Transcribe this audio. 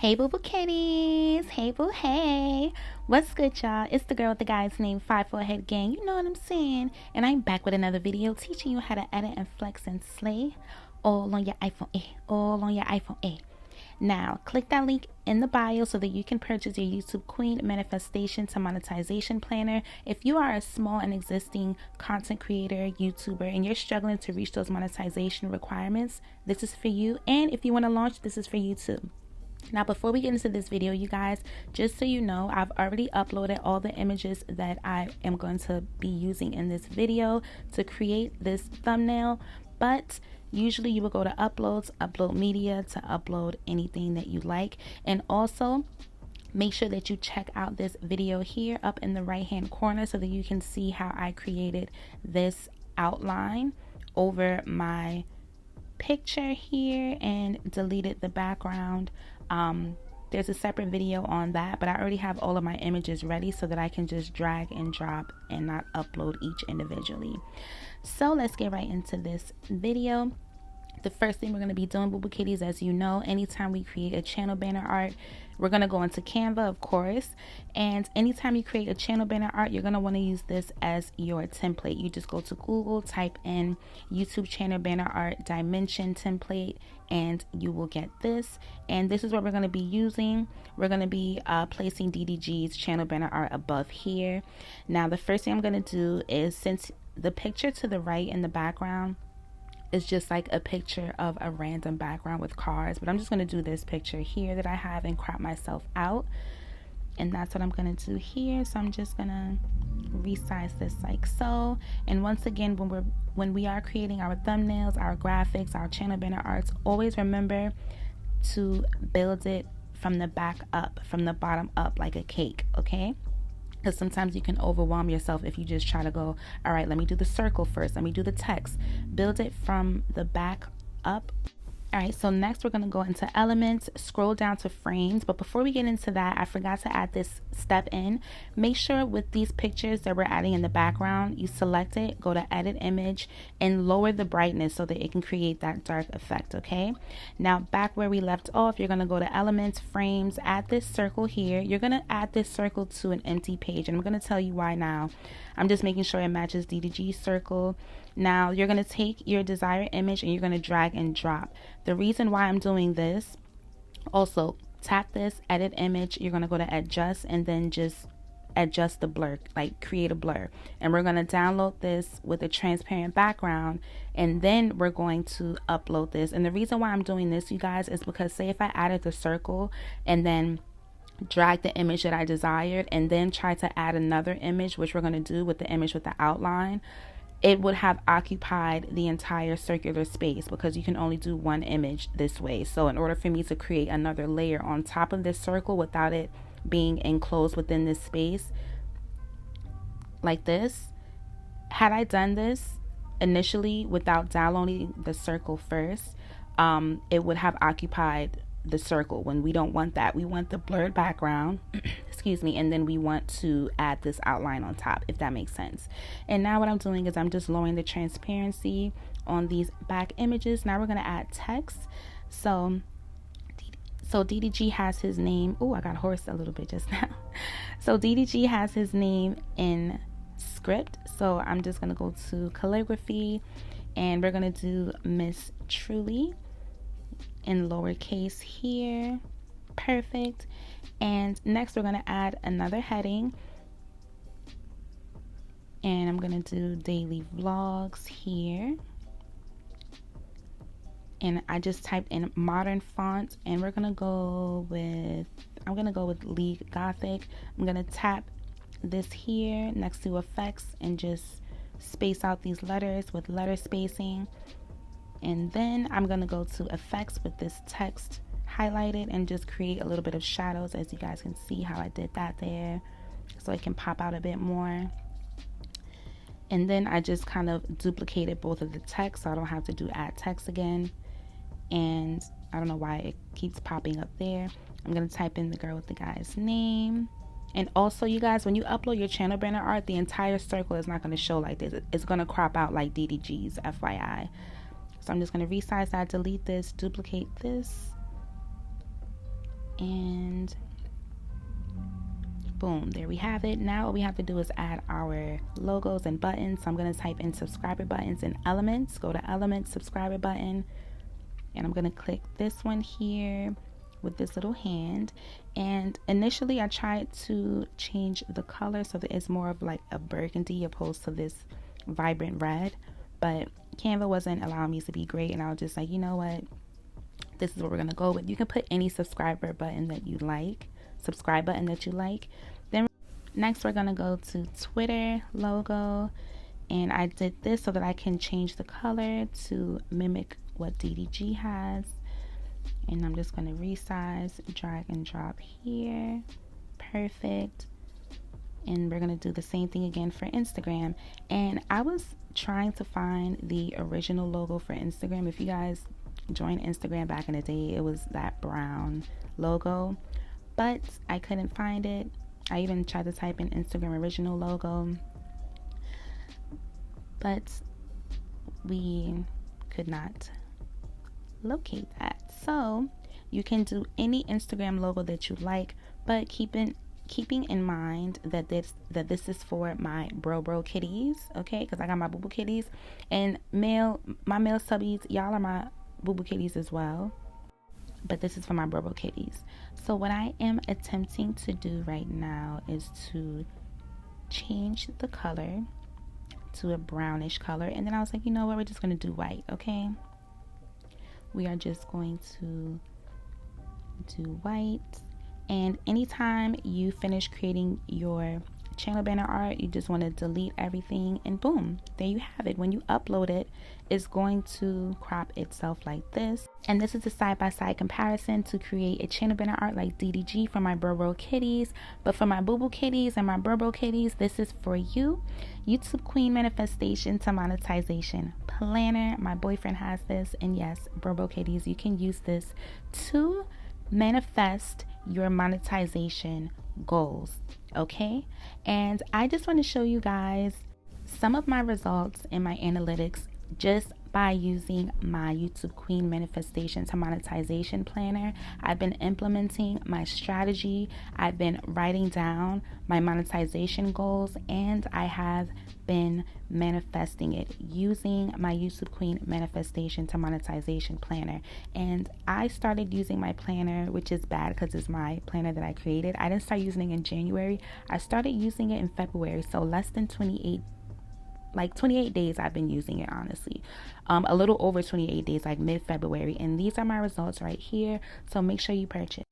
Hey boo boo kitties, hey boo hey, what's good y'all? It's the girl with the guy's name 5 4 Head Gang, you know what I'm saying? And I'm back with another video teaching you how to edit and flex and slay all on your iPhone all on your iPhone. Now click that link in the bio so that you can purchase your YouTube Queen Manifestation to Monetization Planner. If you are a small and existing content creator, YouTuber, and you're struggling to reach those monetization requirements, this is for you. And if you want to launch, this is for you too. Now, before we get into this video, you guys, just so you know, I've already uploaded all the images that I am going to be using in this video to create this thumbnail. But usually you will go to uploads, upload media to upload anything that you like. And also make sure that you check out this video here up in the right hand corner so that you can see how I created this outline over my picture here and deleted the background. There's a separate video on that, but I already have all of my images ready so that I can just drag and drop and not upload each individually. So let's get right into this video. The first thing we're going to be doing, boo boo kitties, as you know, anytime we create a channel banner art, we're going to go into Canva, of course. And anytime you create a channel banner art, you're going to want to use this as your template. You just go to Google, type in YouTube channel banner art dimension template, and you will get this. And this is what we're going to be using. We're going to be placing DDG's channel banner art above here. Now, the first thing I'm going to do is, since the picture to the right in the background is just like a picture of a random background with cars, but I'm just going to do this picture here that I have and crop myself out, and that's what I'm going to do here. So I'm just going to resize this like so. And once again, when we are creating our thumbnails, our graphics, our channel banner arts, always remember to build it from the back up, from the bottom up, like a cake, okay? Because sometimes you can overwhelm yourself if you just try to go, all right, let me do the circle first, let me do the text. Build it from the back up. All right, so next we're going to go into elements, scroll down to frames. But before we get into that, I forgot to add this step in. Make sure with these pictures that we're adding in the background, you select it, go to edit image, and lower the brightness so that it can create that dark effect, okay? Now back where we left off, you're going to go to elements, frames, add this circle here. You're going to add this circle to an empty page, and I'm going to tell you why now. I'm just making sure it matches DDG circle. Now you're going to take your desired image and you're going to drag and drop. The reason why I'm doing this, also tap this, edit image, you're going to go to adjust and then just adjust the blur, like create a blur. And we're going to download this with a transparent background, and then we're going to upload this. And the reason why I'm doing this, you guys, is because say if I added the circle and then drag the image that I desired and then try to add another image, which we're going to do with the image with the outline, it would have occupied the entire circular space because you can only do one image this way. So in order for me to create another layer on top of this circle without it being enclosed within this space like this, had I done this initially without downloading the circle first, it would have occupied the circle when we don't want that. We want the blurred background excuse me, and then we want to add this outline on top, if that makes sense. And now what I'm doing is I'm just lowering the transparency on these back images. Now we're going to add text. So DDG has his name. Oh, I got hoarse a little bit just now. So DDG has his name in script, so I'm just going to go to calligraphy and we're going to do Miss Truly in lowercase here. Perfect. And next we're going to add another heading, and I'm going to do daily vlogs here, and I just typed in modern font, and we're going to go with, I'm going to go with League Gothic. I'm going to tap this here next to effects and just space out these letters with letter spacing. And then I'm going to go to effects with this text highlighted and just create a little bit of shadows, as you guys can see how I did that there, so it can pop out a bit more. And then I just kind of duplicated both of the text so I don't have to do add text again. And I don't know why it keeps popping up there. I'm going to type in the girl with the guy's name. And also, you guys, when you upload your channel banner art, the entire circle is not going to show like this. It's going to crop out like DDG's, FYI. So I'm just going to resize that, delete this, duplicate this, And boom, there we have it. Now what we have to do is add our logos and buttons. So I'm going to type in subscriber buttons in Elements. Go to Elements, subscriber button, and I'm going to click this one here with this little hand. And initially I tried to change the color so that it's more of like a burgundy opposed to this vibrant red, but Canva wasn't allowing me to be great, and I was just like, you know what, this is what we're going to go with. You can put any subscriber button that you like, subscribe button that you like. Then next we're going to go to Twitter logo, and I did this so that I can change the color to mimic what DDG has. And I'm just going to resize, drag and drop here. Perfect. And we're going to do the same thing again for Instagram. And I was trying to find the original logo for Instagram. If you guys joined Instagram back in the day, it was that brown logo, but I couldn't find it. I even tried to type in Instagram original logo, but we could not locate that. So you can do any Instagram logo that you like, but keeping in mind that this is for my bro kitties, okay? Because I got my boo boo kitties, and my male subbies, y'all are my boo boo kitties as well, but this is for my bro kitties. So what I am attempting to do right now is to change the color to a brownish color, and then I was like, you know what, we're just going to do white, okay? We are just going to do white. And anytime you finish creating your channel banner art, you just want to delete everything, and boom, there you have it. When you upload it, it's going to crop itself like this. And this is a side-by-side comparison to create a channel banner art like DDG for my bro kitties. But for my boo boo kitties and my bro kitties, this is for you. YouTube Queen Manifestation to Monetization Planner. My boyfriend has this, and yes, bro kitties, you can use this to manifest your monetization goals, okay? And I just want to show you guys some of my results in my analytics just by using my YouTube Queen Manifestation to Monetization Planner. I've been implementing my strategy, I've been writing down my monetization goals, and I have been manifesting it using my YouTube Queen Manifestation to Monetization Planner. And I started using my planner, which is bad because it's my planner that I created. I didn't start using it in January. I started using it in February, so less than 28 days I've been using it, honestly. A little over 28 days, like mid-February. And these are my results right here, so make sure you purchase.